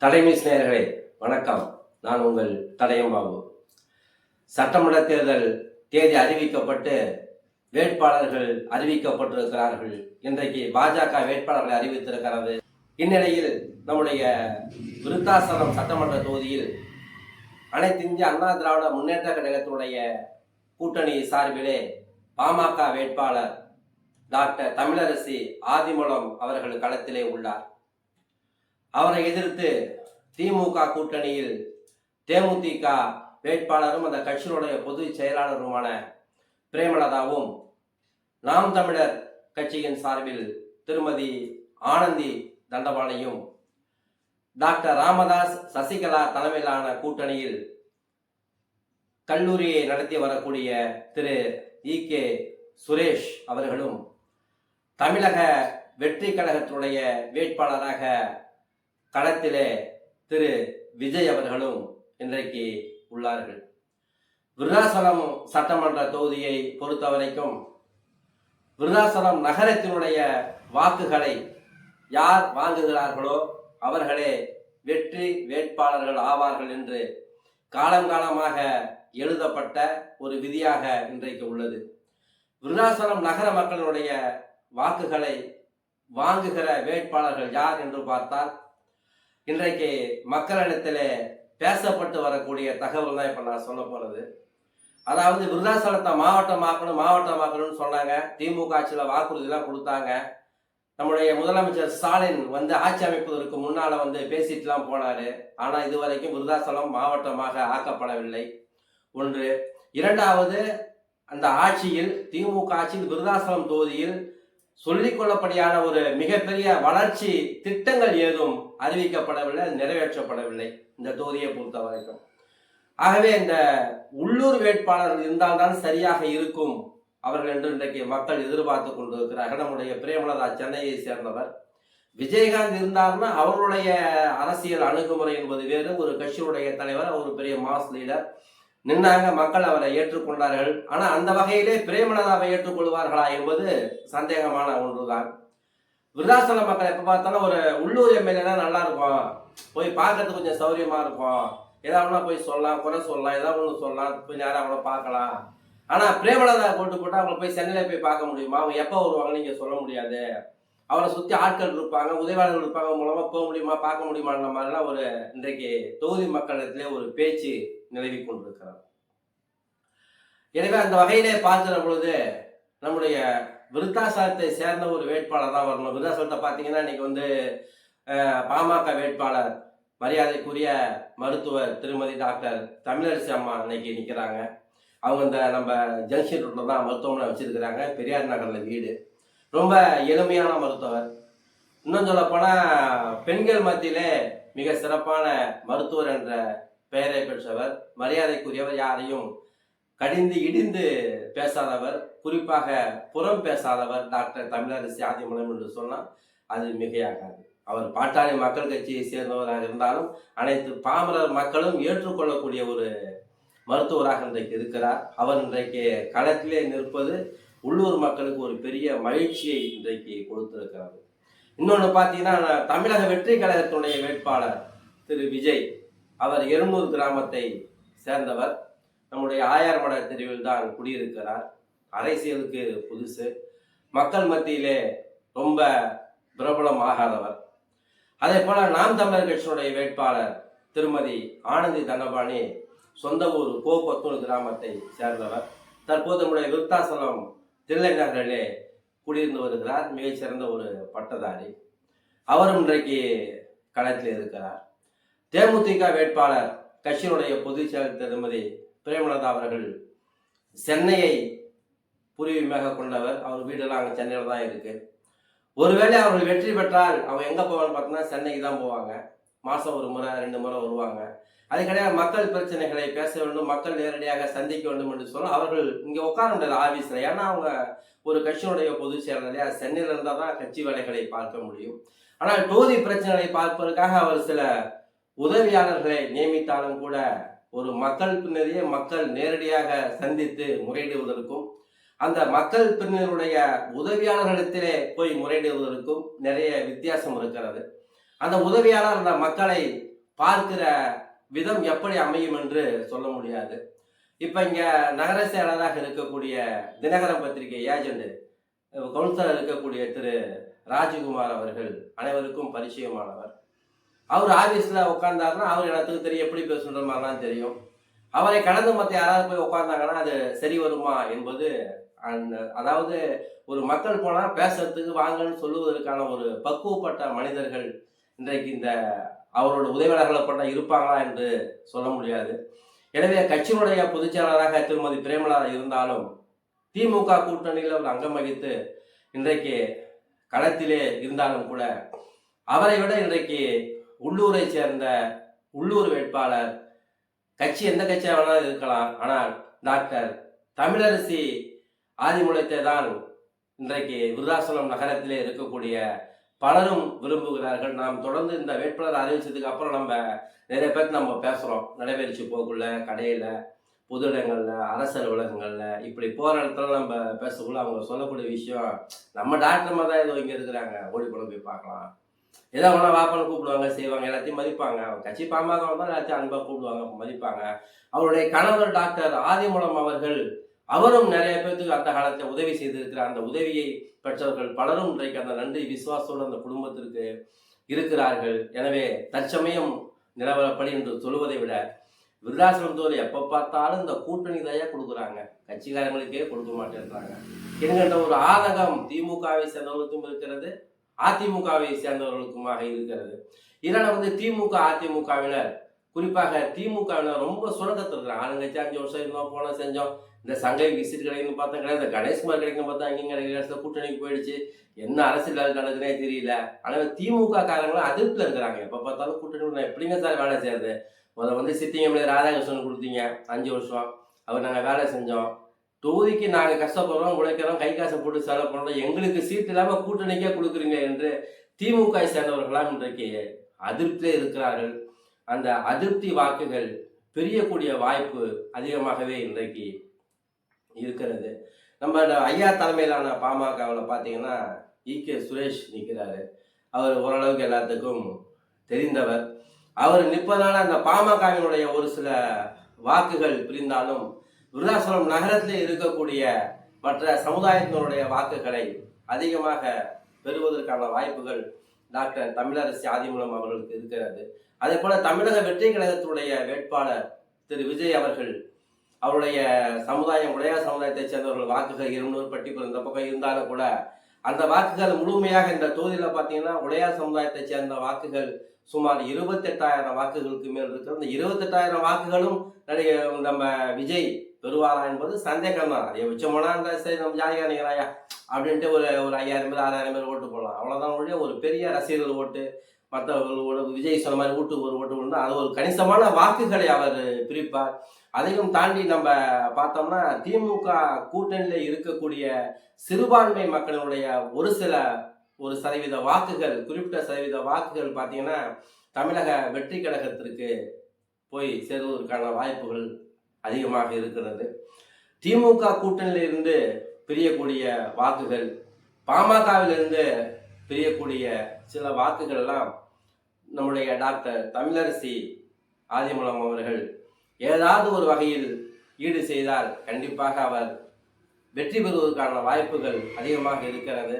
தடைமிஸ் நேயர்களே வணக்கம். நான் உங்கள் தடயம் பாபு. சட்டமன்ற தேர்தல் தேதி அறிவிக்கப்பட்டு வேட்பாளர்கள் அறிவிக்கப்பட்டிருக்கிறார்கள். இன்றைக்கு பாஜக வேட்பாளர்களை அறிவித்திருக்கிறது. இந்நிலையில் நம்முடைய விருத்தாசலம் சட்டமன்ற தொகுதியில் அனைத்து இந்திய அண்ணா திராவிட முன்னேற்ற கழகத்தினுடைய கூட்டணி சார்பிலே பாமக வேட்பாளர் டாக்டர் தமிழரசி ஆதிமூலம் அவர்கள் களத்திலே உள்ளார். அவரை எதிர்த்து திமுக கூட்டணியில் தேமுதிக வேட்பாளரும் அந்த கட்சியினுடைய பொதுச் செயலாளருமான பிரேமலதாவும், நாம் தமிழர் கட்சியின் சார்பில் திருமதி ஆனந்தி தண்டபாணியும், டாக்டர் ராமதாஸ் சசிகலா தலைமையிலான கூட்டணியில் கல்லூரியை நடத்தி வரக்கூடிய திரு EK சுரேஷ் அவர்களும், தமிழக வெற்றி கழகத்தினுடைய வேட்பாளராக களத்திலே திரு விஜய் அவர்களும் இன்றைக்கு உள்ளார்கள். விருத்தாசலம் சட்டமன்ற தொகுதியை பொறுத்தவரைக்கும் விருத்தாசலம் நகரத்தினுடைய வாக்குகளை யார் வாங்குகிறார்களோ அவர்களே வெற்றி வேட்பாளர்கள் ஆவார்கள் என்று காலங்காலமாக எழுதப்பட்ட ஒரு விதியாக இன்றைக்கு உள்ளது. விருத்தாசலம் நகர மக்களுடைய வாக்குகளை வாங்குகிற வேட்பாளர்கள் யார் என்று பார்த்தால், இன்றைக்கு மக்களிடத்திலே பேசப்பட்டு வரக்கூடிய தகவல் தான் இப்போ நான் சொல்ல போகிறது. அதாவது விருத்தாசலத்தை மாவட்டமாக்கணும்னு சொன்னாங்க. திமுக ஆட்சியில் வாக்குறுதிலாம் கொடுத்தாங்க. நம்முடைய முதலமைச்சர் ஸ்டாலின் ஆட்சி அமைப்பதற்கு முன்னால் பேசிட்டுலாம் போனார். ஆனால் இதுவரைக்கும் விருத்தாசலம் மாவட்டமாக ஆக்கப்படவில்லை. ஒன்று. இரண்டாவது, அந்த ஆட்சியில் திமுக ஆட்சியில் விருத்தாசலம் தொகுதியில் சொல்லிக்கொள்ளப்படியான ஒரு மிகப்பெரிய வளர்ச்சி திட்டங்கள் ஏதும் அறிவிக்கப்படவில்லை, நிறைவேற்றப்படவில்லை இந்த தொகுதியை பொறுத்த வரைக்கும். ஆகவே இந்த உள்ளூர் வேட்பாளர்கள் இருந்தால்தான் சரியாக இருக்கும் அவர்கள் என்று இன்றைக்கு மக்கள் எதிர்பார்த்து கொண்டிருக்கிறார்கள். நம்முடைய பிரேமலதா சென்னையை சேர்ந்தவர். விஜயகாந்த் இருந்தார்னா அவருடைய அரசியல் அணுகுமுறை என்பது வேறு. ஒரு கட்சியுடைய தலைவர், ஒரு பெரிய மாஸ் லீடர் நின்னாங்க, மக்கள் அவரை ஏற்றுக்கொண்டார்கள். ஆனால் அந்த வகையிலே பிரேமலதாவை ஏற்றுக்கொள்வார்களா என்பது சந்தேகமான ஒன்றுதான். விருத்தாசலம் மக்கள் எப்போ பார்த்தாலும் ஒரு உள்ளூர் எம்எல்ஏனா நல்லா இருக்கும், போய் பார்க்கறதுக்கு கொஞ்சம் சௌரியமா இருக்கும், ஏதாவது போய் சொல்லலாம், குறை சொல்லலாம், ஏதாவது ஒன்று சொல்லலாம், போய் நேரம் அவங்கள பார்க்கலாம். ஆனால் பிரேமலதா போட்டு அவங்களை போய் சென்னையில் போய் பார்க்க முடியுமா? அவங்க எப்போ வருவாங்க நீங்கள் சொல்ல முடியாது. அவரை சுற்றி ஆட்கள் இருப்பாங்க, உதவியாளர்கள் இருப்பாங்க, மூலமாக போக முடியுமா, பார்க்க முடியுமான்ற மாதிரிலாம் ஒரு இன்றைக்கு தொகுதி மக்களிடத்திலே ஒரு பேச்சு நிலவி கொண்டிருக்கிறார். எனவே அந்த வகையிலே பார்க்கிற பொழுது நம்முடைய விருத்தாசலத்தை சேர்ந்த ஒரு வேட்பாளர் தான் வரணும். விருத்தாசலத்தை பார்த்தீங்கன்னா இன்னைக்கு பாமக வேட்பாளர் மரியாதைக்குரிய மருத்துவர் திருமதி டாக்டர் தமிழரசி அம்மா இன்னைக்கு நிற்கிறாங்க. அவங்க நம்ம ஜங்ஷன் ரோட்டில் தான் மருத்துவமனை வச்சிருக்கிறாங்க. பெரியார் நகரில் வீடு. ரொம்ப எளிமையான மருத்துவர். இன்னும் சொல்லப்போனால் பெண்கள் மத்தியிலே மிக சிறப்பான மருத்துவர் என்ற பெயரை பெற்றவர். மரியாதைக்குரியவர், யாரையும் கடிந்து இடிந்து பேசாதவர், குறிப்பாக புறம் பேசாதவர் டாக்டர் தமிழரசி ஆதிமூலம் என்று சொன்னால் அது மிகையாகாது. அவர் பாட்டாளி மக்கள் கட்சியை சேர்ந்தவராக இருந்தாலும் அனைத்து பாமரர் மக்களும் ஏற்றுக்கொள்ளக்கூடிய ஒரு மருத்துவராக இன்றைக்கு இருக்கிறார். அவர் இன்றைக்கு களத்திலே நிற்பது உள்ளூர் மக்களுக்கு ஒரு பெரிய மகிழ்ச்சியை இன்றைக்கு கொடுத்திருக்கிறது. இன்னொன்று பார்த்தீங்கன்னா, தமிழக வெற்றி கழகத்தினுடைய வேட்பாளர் திரு விஜய், அவர் 200 கிராமத்தை சேர்ந்தவர். நம்முடைய ஆயார்மட தெருவில் தான் குடியிருக்கிறார். அரசியலுக்கு புதுசு, மக்கள் மத்தியிலே ரொம்ப பிரபலமாகாதவர். அதே போல நாம் தமிழர் கட்சியினுடைய வேட்பாளர் திருமதி ஆனந்தி தண்டபாணி சொந்த ஊர் கோப்பத்தூர் கிராமத்தை சேர்ந்தவர். தற்போது நம்முடைய விருத்தாசலம் தில்லை நகரிலே குடியிருந்து வருகிறார். மிகச்சிறந்த ஒரு பட்டதாரி. அவரும் இன்றைக்கு களத்தில் இருக்கிறார். தேமுதிக வேட்பாளர் கட்சியினுடைய பொதுச் செயலர் திருமதி பிரேமலதா அவர்கள் சென்னையை பூர்வீகமாக கொண்டவர். அவர் வீடெல்லாம் அங்கே சென்னையில் தான் இருக்கு. ஒருவேளை அவர்கள் வெற்றி பெற்றால் அவங்க எங்கே போவாங்கன்னு பார்த்தோம்னா சென்னைக்கு தான் போவாங்க. மாதம் 1 முறை 2 முறை வருவாங்க. அது கிடையாது, மக்கள் பிரச்சனைகளை பேச வேண்டும், மக்கள் நேரடியாக சந்திக்க வேண்டும் என்று சொல்ல அவர்கள் இங்கே உட்கார முடியாது ஆஃபீஸில். ஏன்னா அவங்க ஒரு கட்சியினுடைய பொதுச் செயலர் இல்லையா, சென்னையில் இருந்தால் தான் கட்சி வேலைகளை பார்க்க முடியும். ஆனால் தொகுதி பிரச்சனைகளை பார்ப்பதற்காக அவர் சில உதவியாளர்களை நியமித்தாலும் கூட ஒரு மக்கள் பின்னரையே மக்கள் நேரடியாக சந்தித்து முறையிடுவதற்கும் அந்த மக்கள் பிரிவினருடைய உதவியாளர்களிடத்திலே போய் முறையிடுவதற்கும் நிறைய வித்தியாசம் இருக்கிறது. அந்த உதவியாளர் அந்த மக்களை பார்க்கிற விதம் எப்படி அமையும் என்று சொல்ல முடியாது. இப்ப இங்க நகர செயலராக இருக்கக்கூடிய தினகரன் பத்திரிகை ஏஜென்ட் கவுன்சிலர் இருக்கக்கூடிய திரு ராஜகுமார் அவர்கள் அனைவருக்கும் பரிச்சயமானவர். அவர் ஆபீஸ்ல உட்கார்ந்தாருன்னா அவர் இடத்துக்கு தெரியும், எப்படி பேசுன்ற மாதிரிலாம் தெரியும். அவரை கடந்து மற்ற யாராவது போய் உட்கார்ந்தாங்கன்னா அது சரி வருமா என்பது, அதாவது ஒரு மக்கள் போனா பேசுறதுக்கு வாங்கன்னு சொல்லுவதற்கான ஒரு பக்குவப்பட்ட மனிதர்கள் இன்றைக்கு இந்த அவரோட உதவியாளர்களை கொண்ட இருப்பாங்களா என்று சொல்ல முடியாது. எனவே கட்சியினுடைய பொதுச் செயலாளராக திருமதி பிரேமலா இருந்தாலும் திமுக கூட்டணியில் அவர் அங்கம் வகித்து இன்றைக்கு களத்திலே இருந்தாலும் கூட அவரை விட இன்றைக்கு உள்ளூரை சேர்ந்த உள்ளூர் வேட்பாளர், கட்சி எந்த கட்சியாக வேணாலும் இருக்கலாம், ஆனால் டாக்டர் தமிழரசி ஆதிமூலத்தை தான் இன்றைக்கு விருதாசலம் நகரத்திலே இருக்கக்கூடிய பலரும் விரும்புகிறார்கள். நாம் தொடர்ந்து இந்த வேட்பாளர் அறிவிச்சதுக்கு அப்புறம் நம்ம நிறைய பேர் நம்ம பேசுகிறோம், நடைபெறுச்சு போக்குள்ள, கடையில், பொது இடங்கள்ல, அரசு அலுவலகங்கள்ல, இப்படி போகிற இடத்துல நம்ம பேசக்குள்ள அவங்க சொல்லக்கூடிய விஷயம், நம்ம டாக்டர் மாதிரி தான் ஏதோ இங்கே இருக்கிறாங்க, ஓடி போன போய் பார்க்கலாம், ஏதோ ஒன்றா வாப்பான்னு கூப்பிடுவாங்க, செய்வாங்க, எல்லாத்தையும் மதிப்பாங்க. கட்சி பாமக தான் எல்லாத்தையும் அன்பாக கூப்பிடுவாங்க, மதிப்பாங்க. அவருடைய கணவர் டாக்டர் ஆதிமூலம் அவர்கள், அவரும் நிறைய பேருக்கு அந்த காலத்தில் உதவி செய்திருக்கிறார். அந்த உதவியை பெற்றவர்கள் பலரும் இன்றைக்கு அந்த நன்றி விசுவாசத்தோடு அந்த குடும்பத்திற்கு இருக்கிறார்கள். எனவே தற்சமயம் நிலவரப்படி என்று சொல்லுவதை விட விருதாசலம் தோல் எப்போ பார்த்தாலும் இந்த கூட்டணி தயா கொடுக்குறாங்க, கட்சிக்காரங்களுக்கே கொடுக்க மாட்டேன்றாங்க என்கின்ற ஒரு ஆதகம் திமுகவை சேர்ந்தவர்களுக்கும் இருக்கிறது, அதிமுகவை சேர்ந்தவர்களுக்குமாக இருக்கிறது. இதனால் திமுக அதிமுகவினர், குறிப்பாக திமுகவினர் ரொம்ப சுரங்கத்திருக்கிறாங்க. ஆளுங்கட்சி 5 வருஷம் இருந்தோம், போனோம், செஞ்சோம், இந்த சங்கை விசிட் கிடைக்குன்னு பார்த்தா கிடையாது, இந்த கணேஷ்குமார் கிடைக்குன்னு பார்த்தா அங்கேயும் கிடைக்கிற கூட்டணிக்கு போயிடுச்சு, என்ன அரசியல் நடக்குதுன்னே தெரியல. ஆனால் திமுக காரங்களும் அதிருப்தியில் இருக்கிறாங்க. எப்போ பார்த்தாலும் கூட்டணி எப்படிங்க சார் வேலை செய்யறது? முதல்ல சித்திங்கமலை ராதாகிருஷ்ணன் கொடுத்தீங்க 5 வருஷம், அவர் நாங்கள் வேலை செஞ்சோம், தொகுதிக்கு நாங்கள் கஷ்டப்படுறோம், உழைக்கிறோம், கை காசை போட்டு செலவு பண்ணுறோம், எங்களுக்கு சீட்டு இல்லாமல் கூட்டணிக்கே கொடுக்குறீங்க என்று திமுக சேர்ந்தவர்களாம் இன்றைக்கு அதிருப்தியே இருக்கிறார்கள். அந்த அதிருப்தி வாக்குகள் பிரியக்கூடிய வாய்ப்பு அதிகமாகவே இன்றைக்கு இருக்கிறது. நம்ம ஐயா தலைமையிலான பாமகவில் பார்த்தீங்கன்னா ஈகே சுரேஷ் நிற்கிறாரு. அவர் ஓரளவுக்கு எல்லாத்துக்கும் தெரிந்தவர். அவர் நிற்பதனால அந்த பாமகவினுடைய ஒரு சில வாக்குகள் பிரிந்தாலும் விருதாசலம் நகரத்தில் இருக்கக்கூடிய மற்ற சமுதாயத்தினுடைய வாக்குகளை அதிகமாக பெறுவதற்கான வாய்ப்புகள் டாக்டர் தமிழரசி ஆதிமூலம் அவர்களுக்கு இருக்கிறது. அதே போல தமிழக வெற்றி கழகத்தினுடைய வேட்பாளர் திரு விஜய் அவர்கள், அவருடைய சமுதாயம் உடையார் சமுதாயத்தை சேர்ந்தவர்கள் வாக்குகள் 200 பட்டிக்குள் இந்த பக்கம் இருந்தாலும் கூட அந்த வாக்குகள் முழுமையாக இந்த தொகுதியில் பார்த்தீங்கன்னா உடையார் சமுதாயத்தை சேர்ந்த வாக்குகள் சுமார் 28,000 வாக்குகளுக்கு மேல் இருக்கிற இந்த 28,000 வாக்குகளும் நம்ம விஜய் பெறுவாரா என்பது சந்தேகம் தான். அதே உச்சமான அந்த சரி நம்ம ஜாலியாக நிற்கிறாயா அப்படின்ட்டு ஒரு 5,000 பேர் 6,000 பேர் ஓட்டு போடலாம், அவ்வளோதான் ஒழிய ஒரு பெரிய ரசிகர்கள் ஓட்டு, மற்றவர்களோட விஜய் சொன்ன மாதிரி வீட்டுக்கு ஒரு ஓட்டு உண்டு, அது ஒரு கணிசமான வாக்குகளை அவர் பிரிப்பார். அதையும் தாண்டி நம்ம பார்த்தோம்னா திமுக கூட்டணியில் இருக்கக்கூடிய சிறுபான்மை மக்களுடைய ஒரு சதவீத வாக்குகள், குறிப்பிட்ட சதவீத வாக்குகள் பார்த்தீங்கன்னா தமிழக வெற்றி கழகத்திற்கு போய் சேருவதற்கான வாய்ப்புகள் அதிகமாக இருக்கிறது. திமுக கூட்டணியிலிருந்து பிரியக்கூடிய வாக்குகள், பாமகவிலிருந்து பிரியக்கூடிய சில வாக்குகள் எல்லாம் நம்முடைய டாக்டர் தமிழரசி ஆதிமூலம் அவர்கள் ஏதாவது ஒரு வகையில் ஈடு செய்தால் கண்டிப்பாக அவர் வெற்றி பெறுவதற்கான வாய்ப்புகள் அதிகமாக இருக்கிறது.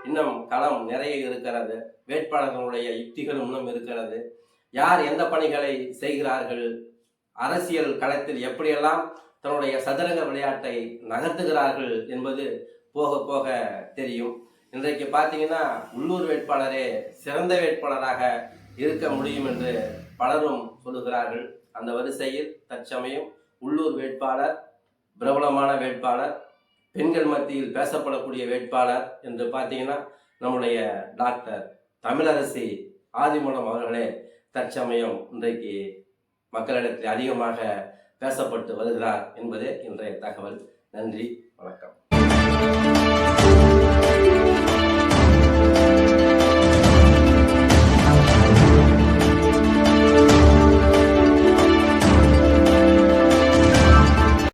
இன்னும் களம் நிறைய இருக்கிறது, வேட்பாளர்களுடைய யுக்திகள் இன்னும் இருக்கிறது, யார் எந்த பணிகளை செய்கிறார்கள், அரசியல் களத்தில் எப்படியெல்லாம் தன்னுடைய சதுரங்க விளையாட்டை நகர்த்துகிறார்கள் என்பது போக போக தெரியும். இன்றைக்கு பார்த்தீங்கன்னா உள்ளூர் வேட்பாளரே சிறந்த வேட்பாளராக இருக்க முடியும் என்று பலரும் சொல்லுகிறார்கள். அந்த வரிசையில் தற்சமயம் உள்ளூர் வேட்பாளர், பிரபலமான வேட்பாளர், பெண்கள் மத்தியில் பேசப்படக்கூடிய வேட்பாளர் என்று பார்த்தீங்கன்னா நம்முடைய டாக்டர் தமிழரசி ஆதிமூலம் அவர்களே தற்சமயம் இன்றைக்கு மக்களிடத்தில் அதிகமாக பேசப்பட்டு வருகிறார் என்பதே இன்றைய தகவல். நன்றி, வணக்கம்.